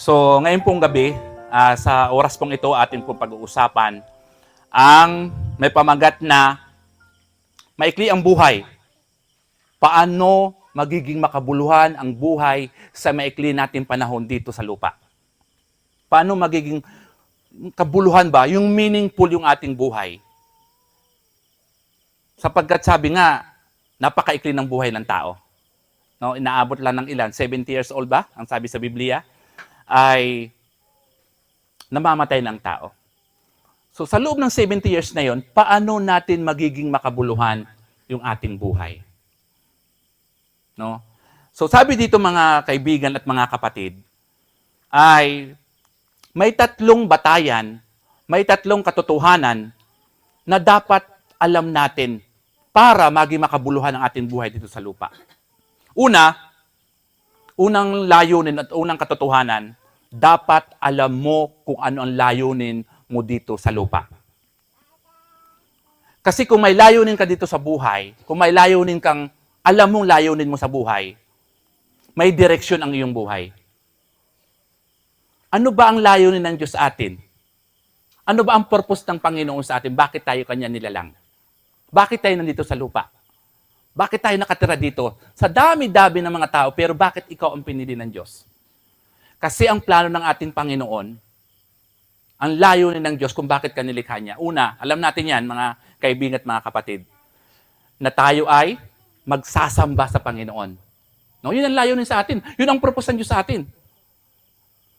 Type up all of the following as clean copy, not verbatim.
So, ngayon pong gabi, sa oras pong ito, atin pong pag-uusapan ang may pamagat na maikli ang buhay. Paano magiging makabuluhan ang buhay sa maikli nating panahon dito sa lupa? Paano magiging kabuluhan ba, yung meaningful yung ating buhay? Sapagkat sabi nga, napakaikli ng buhay ng tao. No, inaabot lang ng ilan, 70 years old ba? Ang sabi sa Biblia ay namamatay ng tao. So sa loob ng 70 years na yon, paano natin magiging makabuluhan yung ating buhay? No? So sabi dito mga kaibigan at mga kapatid, ay may tatlong batayan, may tatlong katotohanan na dapat alam natin para maging makabuluhan ang ating buhay dito sa lupa. Unang layunin at unang katotohanan, dapat alam mo kung ano ang layunin mo dito sa lupa. Kasi kung may layunin ka dito sa buhay, kung may layunin kang, alam mong layunin mo sa buhay, may direksyon ang iyong buhay. Ano ba ang layunin ng Diyos sa atin? Ano ba ang purpose ng Panginoon sa atin? Bakit tayo Kanya nilalang? Bakit tayo nandito sa lupa? Bakit tayo nakatira dito? Sa dami-dami ng mga tao, pero bakit ikaw ang pinili ng Diyos? Kasi ang plano ng ating Panginoon, ang layunin ng Diyos kung bakit ka nilikha niya. Una, alam natin yan, mga kaibigan at mga kapatid, na tayo ay magsasamba sa Panginoon. No, yun ang layunin sa atin. Yun ang purpose ng Diyos sa atin.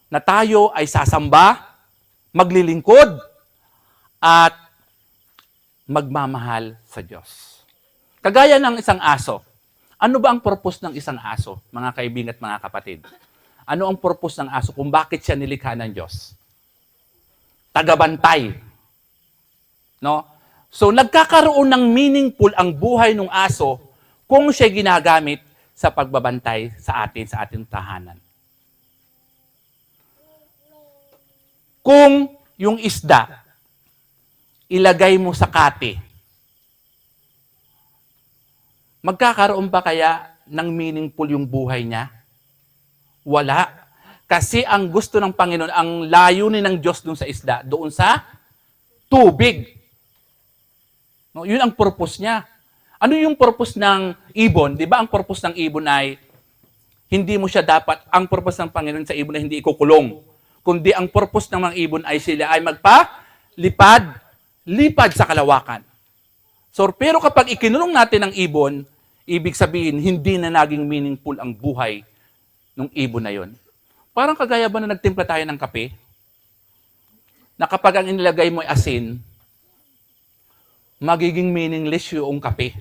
Na tayo ay sasamba, maglilingkod, at magmamahal sa Diyos. Kagaya ng isang aso. Ano ba ang purpose ng isang aso, mga kaibigan at mga kapatid? Ano ang purpose ng aso kung bakit siya nilikha ng Diyos? Tagabantay. No? So, nagkakaroon ng meaningful ang buhay ng aso kung siya ginagamit sa pagbabantay sa ating tahanan. Kung yung isda, ilagay mo sa kate, magkakaroon ba kaya ng meaningful yung buhay niya? Wala. Kasi ang gusto ng Panginoon, ang layunin ng Diyos doon sa isda, doon sa tubig. No, yun ang purpose niya. Ano yung purpose ng ibon? Di ba ang purpose ng ibon ay hindi mo siya dapat, ang purpose ng Panginoon sa ibon ay hindi ikukulong. Kundi ang purpose ng mga ibon ay sila ay lipad sa kalawakan. So, pero kapag ikinulong natin ang ibon, ibig sabihin, hindi na naging meaningful ang buhay ng ibon na yon. Parang kagaya ba na nagtimpla tayo ng kape? Na kapag ang inilagay mo ay asin, magiging meaningless yung kape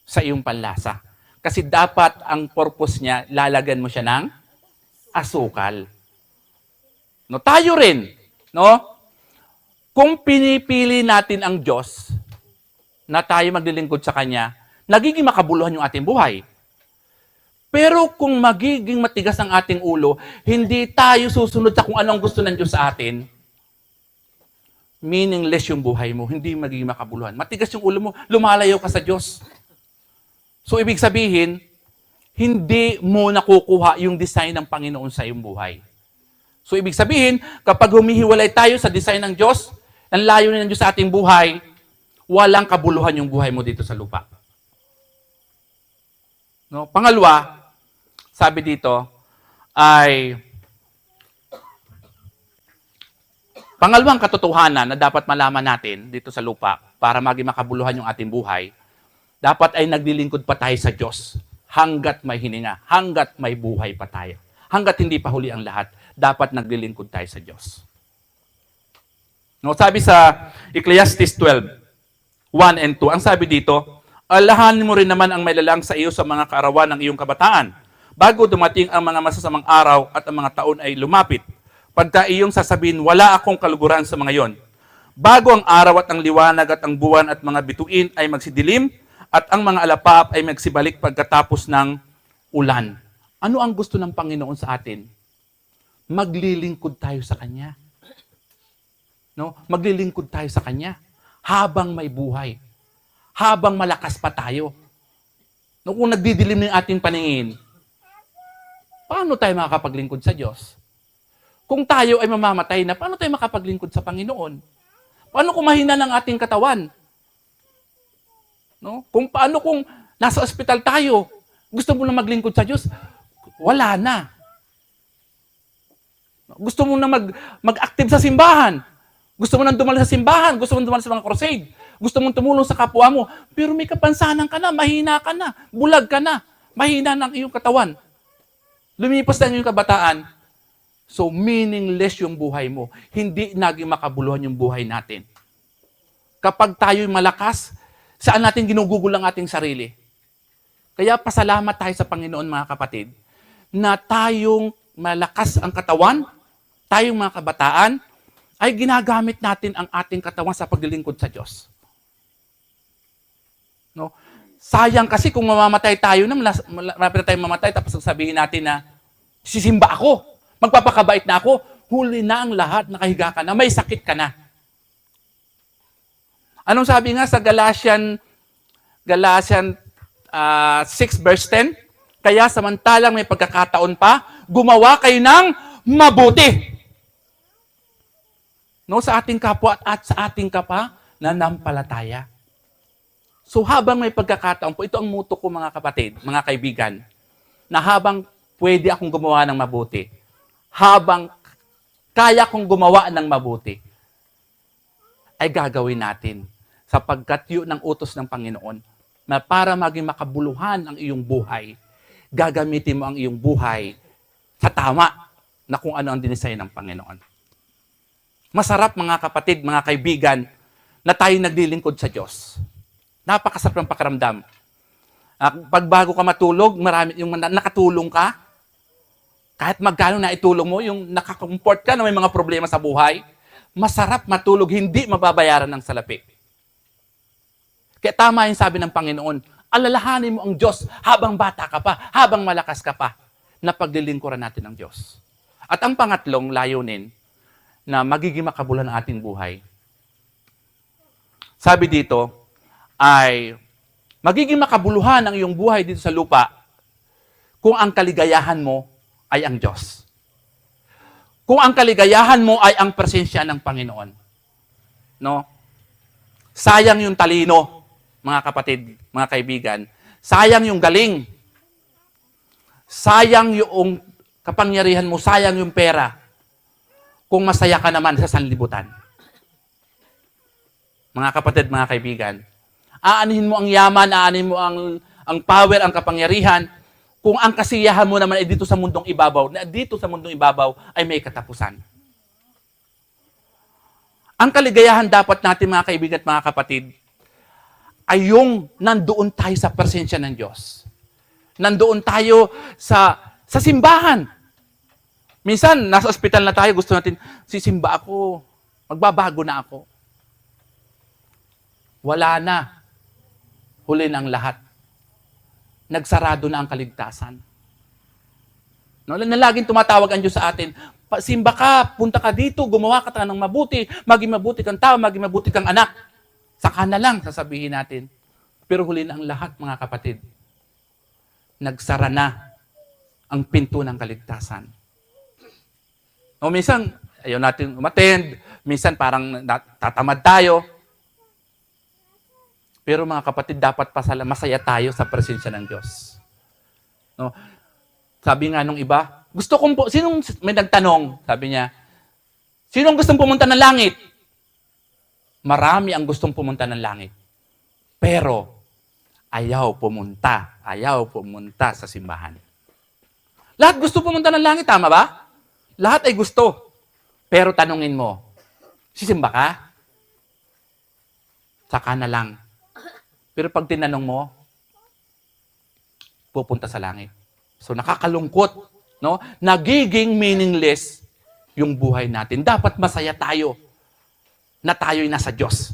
sa iyong panlasa. Kasi dapat ang purpose niya, lalagyan mo siya ng asukal. No, tayo rin, no? Kung pinipili natin ang Diyos na tayo maglilingkod sa Kanya, nagiging makabuluhan yung ating buhay. Pero kung magiging matigas ang ating ulo, hindi tayo susunod sa kung anong gusto ng Diyos sa atin, meaningless yung buhay mo, hindi magiging makabuluhan. Matigas yung ulo mo, lumalayo ka sa Diyos. So, ibig sabihin, hindi mo nakukuha yung design ng Panginoon sa iyong buhay. So, ibig sabihin, kapag humihiwalay tayo sa design ng Diyos, ang layunin ng Diyos sa ating buhay, walang kabuluhan yung buhay mo dito sa lupa. No? Pangalawa, sabi dito, ay pangalawang katotohanan na dapat malaman natin dito sa lupa para maging makabuluhan yung ating buhay, dapat ay naglilingkod pa tayo sa Diyos hanggat may hininga, hanggat may buhay pa tayo. Hanggat hindi pa huli ang lahat, dapat naglilingkod tayo sa Diyos. No, sabi sa Ecclesiastes 12:1 and 2, ang sabi dito, alahanin mo rin naman ang mailalang sa iyo sa mga kaarawan ng iyong kabataan, bago dumating ang mga masasamang araw at ang mga taon ay lumapit. Pagka iyong sasabihin, wala akong kaluguran sa mga yon. Bago ang araw at ang liwanag at ang buwan at mga bituin ay magsidilim, at ang mga alapap ay magsibalik pagkatapos ng ulan. Ano ang gusto ng Panginoon sa atin? Maglilingkod tayo sa Kanya. No? Maglilingkod tayo sa Kanya habang may buhay. Habang malakas pa tayo. No, kung nagdidilim ng ating paningin, paano tayo makakapaglingkod sa Diyos? Kung tayo ay mamamatay na, paano tayo makapaglingkod sa Panginoon? Paano kung mahina ng ating katawan? No? Kung nasa ospital tayo, gusto mo na maglingkod sa Diyos, wala na. Gusto mo na mag-active sa simbahan. Gusto mo nang dumalo sa simbahan. Gusto mo dumalo sa mga crusade. Gusto mo tumulong sa kapwa mo. Pero may kapansanan ka na, mahina ka na, bulag ka na, mahina ng iyong katawan. Lumipas na yung kabataan. So, meaningless yung buhay mo. Hindi naging makabuluhan yung buhay natin. Kapag tayo'y malakas, saan natin ginugugol ang ating sarili? Kaya pasalamat tayo sa Panginoon, mga kapatid, na tayong malakas ang katawan, tayong mga kabataan, ay ginagamit natin ang ating katawan sa paglilingkod sa Diyos. No? Sayang kasi kung mamamatay tayo, marami na tayong mamatay, tapos sabihin natin na, sisimba ako, magpapakabait na ako, huli na ang lahat, nakahiga ka na, may sakit ka na. Anong sabi nga sa Galatians 6 verse 10? Kaya samantalang may pagkakataon pa, gumawa kayo ng mabuti. No, sa ating kapwa at sa ating nananampalataya. So habang may pagkakataon po, ito ang muto ko mga kapatid, mga kaibigan, na habang pwede akong gumawa ng mabuti, habang kaya kong gumawa ng mabuti, ay gagawin natin sapagkat yun ang utos ng Panginoon na para maging makabuluhan ang iyong buhay, gagamitin mo ang iyong buhay sa tama na kung ano ang dinisign ng Panginoon. Masarap mga kapatid, mga kaibigan, na tayo naglilingkod sa Diyos. Napakasarap ng pakiramdam. Pag bago ka matulog, marami yung nakatulong ka, kahit magkano na itulong mo, yung nakakomport ka na may mga problema sa buhay, masarap matulog, hindi mababayaran ng salapi. Kaya tama yung sabi ng Panginoon, alalahanin mo ang Diyos habang bata ka pa, habang malakas ka pa, na paglilingkuran natin ng Diyos. At ang pangatlong layunin, na magiging makabuluhan ang ating buhay, sabi dito, ay magiging makabuluhan ang iyong buhay dito sa lupa kung ang kaligayahan mo ay ang Diyos. Kung ang kaligayahan mo ay ang presensya ng Panginoon. No? Sayang yung talino, mga kapatid, mga kaibigan. Sayang yung galing. Sayang yung kapangyarihan mo, sayang yung pera. Kung masaya ka naman sa sanlibutan. Mga kapatid, mga kaibigan, aanhin mo ang yaman, aanhin mo ang power, ang kapangyarihan, kung ang kasiyahan mo naman ay dito sa mundong ibabaw, na dito sa mundong ibabaw ay may katapusan. Ang kaligayahan dapat natin, mga kaibigan at mga kapatid, ay yung nandoon tayo sa presensya ng Diyos. Nandoon tayo sa simbahan. Minsan, nasa ospital na tayo, gusto natin, sisimba ako, magbabago na ako. Wala na. Huli na ang lahat. Nagsarado na ang kaligtasan. No, na laging tumatawag ang Diyos sa atin, simba ka, punta ka dito, gumawa ka ng mabuti, maging mabuti kang tao, maging mabuti kang anak. Saka na lang, sasabihin natin. Pero huli na ang lahat, mga kapatid. Nagsara na ang pinto ng kaligtasan. O minsan, ayaw natin umattend, minsan parang tatamad tayo. Pero mga kapatid, dapat masaya tayo sa presensya ng Diyos. No? Sabi nga nung iba, sinong may nagtanong, sabi niya, sinong gustong pumunta ng langit? Marami ang gustong pumunta ng langit. Pero, ayaw pumunta sa simbahan. Lahat gusto pumunta ng langit, tama ba? Lahat ay gusto. Pero tanungin mo, sisimba ka? Saka na lang. Pero pag tinanong mo, pupunta sa langit. So nakakalungkot, no? Nagiging meaningless yung buhay natin. Dapat masaya tayo na tayo'y nasa Diyos.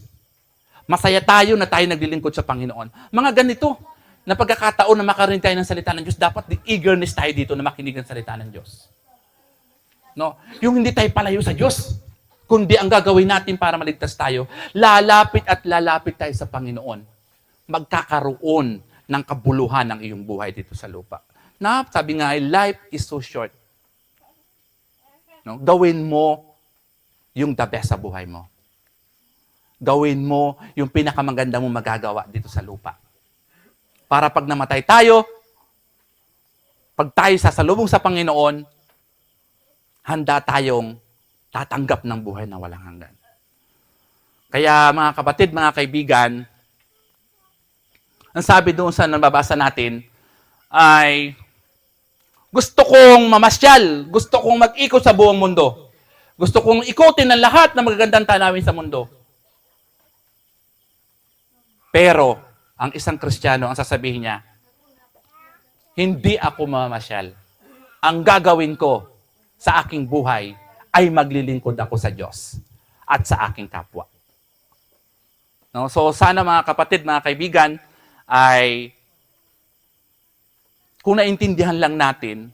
Masaya tayo na tayo naglilingkod sa Panginoon. Mga ganito, na pagkakataon na makarinig tayo ng salita ng Diyos, dapat eagerness tayo dito na makinig ng salita ng Diyos. No? Yung hindi tayo palayo sa Diyos, kundi ang gagawin natin para maligtas tayo, lalapit at lalapit tayo sa Panginoon. Magkakaroon ng kabuluhan ng iyong buhay dito sa lupa. Na, sabi nga, life is so short. No? Gawin mo yung the best sa buhay mo. Gawin mo yung pinakamaganda mong magagawa dito sa lupa. Para pag namatay tayo, pag tayo sasalubong sa Panginoon, handa tayong tatanggap ng buhay na walang hanggan. Kaya mga kapatid, mga kaibigan, ang sabi doon sa nababasa natin ay, gusto kong mamasyal, gusto kong mag-ikot sa buong mundo. Gusto kong ikutin ang lahat ng magagandang tanawin sa mundo. Pero, ang isang Kristiyano, ang sasabihin niya, hindi ako mamamasyal. Ang gagawin ko sa aking buhay ay maglilingkod ako sa Diyos at sa aking kapwa. No? So, sana mga kapatid, mga kaibigan, ay kung naintindihan lang natin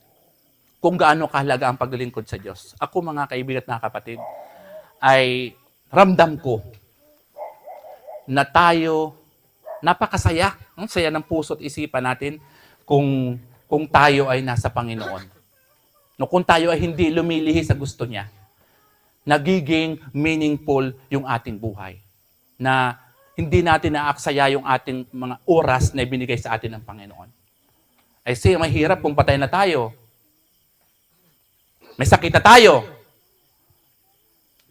kung gaano kahalaga ang paglilingkod sa Diyos. Ako, mga kaibigan at mga kapatid, ay ramdam ko na tayo napakasaya. Ang saya ng puso at isipan natin kung tayo ay nasa Panginoon. No, kung tayo ay hindi lumilihi sa gusto niya, nagiging meaningful yung ating buhay. Na hindi natin naaksaya yung ating mga oras na ibinigay sa atin ng Panginoon. Ay siya, mahirap kung patay na tayo. May sakit na tayo.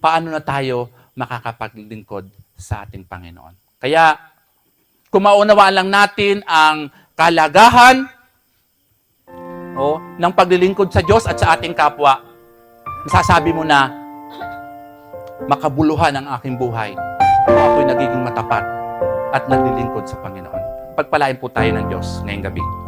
Paano na tayo makakapaglingkod sa ating Panginoon? Kaya, kung maunawaan lang natin ang kalagahan ng paglilingkod sa Diyos at sa ating kapwa, masasabi mo na, makabuluhan ang aking buhay. Ako'y nagiging matapat at naglilingkod sa Panginoon. Pagpalain po tayo ng Diyos ngayong gabi.